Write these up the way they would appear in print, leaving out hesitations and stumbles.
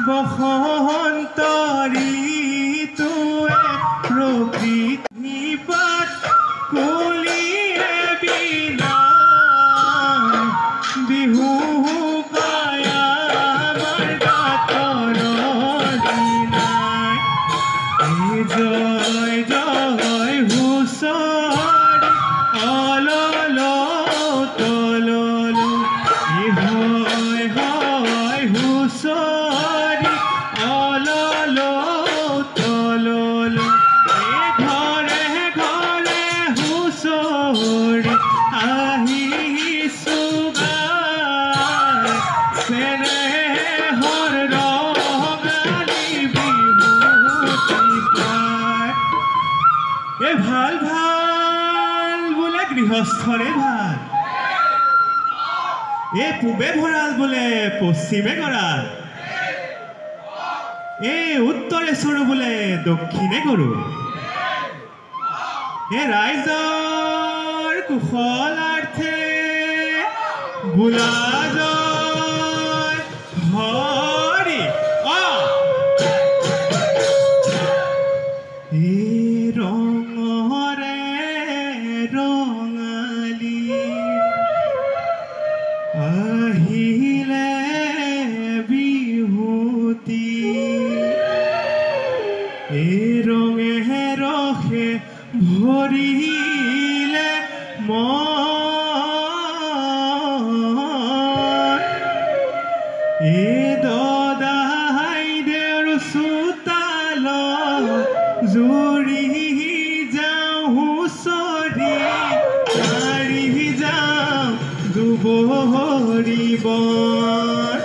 বসন্ত ঋতুৱে প্ৰকৃতি পাত কুলিয়ে বিনায় বিহু কায়া আমাৰ গাতৰ দিনাই জয় জয় হুঁচৰি অলল তলল হয় হয় হুঁচৰি অলল তলল ঘৰে ঘৰে হুঁচৰি আহিছোঁ গাই চেনেহৰ ৰঙালী বিহুটি পায় ভাল ভাল বোলে গৃহস্থৰে ভাল পূবে ভঁৰাল বোলে পশ্চিমে গঁৰাল উত্তৰে চৰু বোলে দক্ষিণে গৰু ৰাইজৰ কুশলাৰ্থে বোলা জয় হৰি ৰঙৰে ৰঙালী আহিলে বিহুতি ৰঙে ৰসে ভৰিলে দদাই দেৰ চোতাল জুৰি যাওঁ হুঁচৰি মাৰি যাওঁ দুবৰি বন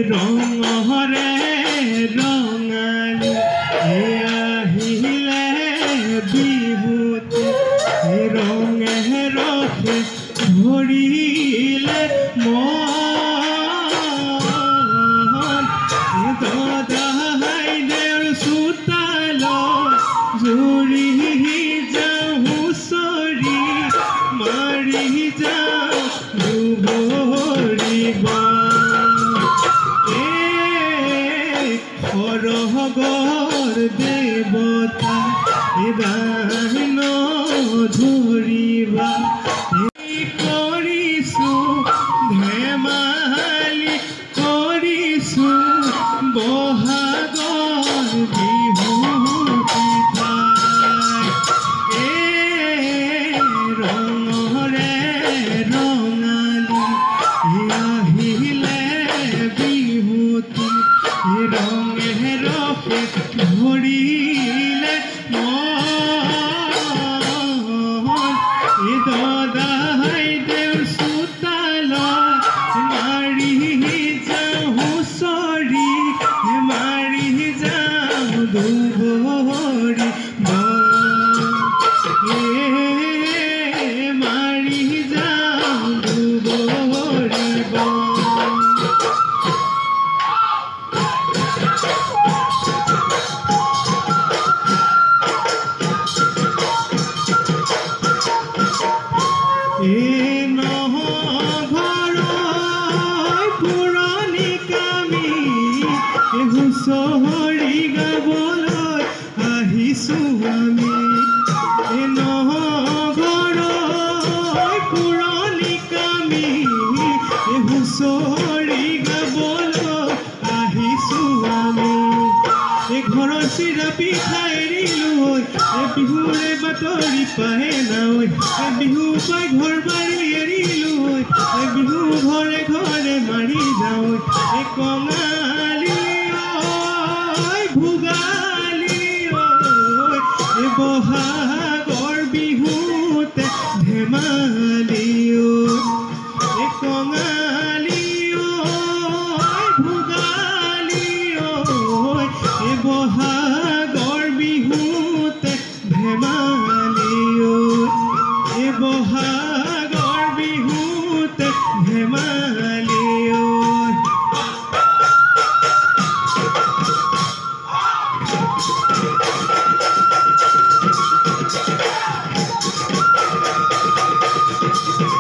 ৰঙৰে ৰঙালী আহিলে বিহুতি ৰঙে ৰসে ভৰিলে দদাই দেৰ চোতাল জুৰি যাওঁ হুঁচৰি মাৰি যাওঁ দুবৰি সৰগৰ দেৱতা দান ধৰিবা কৰিছোঁ ধেমালি কৰিছোঁ বহাগৰ বিহু ৰঙৰে ৰঙালী আহিলে বিহুতি ৰঙে ৰসে ভৰিলে দদাই দেৰ চোতাল মাৰি যাওঁ হুঁচৰি মাৰি যাওঁ দুবৰি মাৰি যাওঁ দুবৰি পুৰণি কামি হুঁচৰি গাবলৈ আহিছোঁ আমি পুৰণি কামি হুঁচৰি গাবলৈ আহিছোঁ আমি ঘৰৰ চিৰা পিঠা এৰিলোঁ বিহুৰে বাতৰি পাহে নাই বিহু পাই ঘৰ বাৰী এৰিলোঁ বিহু ঘৰে ঘৰে মাৰি যাওঁ কঙালী ভোগালী বহাগৰ বিহুতে ধেমালি কঙালী ভোগালী বহাগৰ বিহুতে ধেমালি বহাগৰ বিহুতে ধেমালি ধেমালি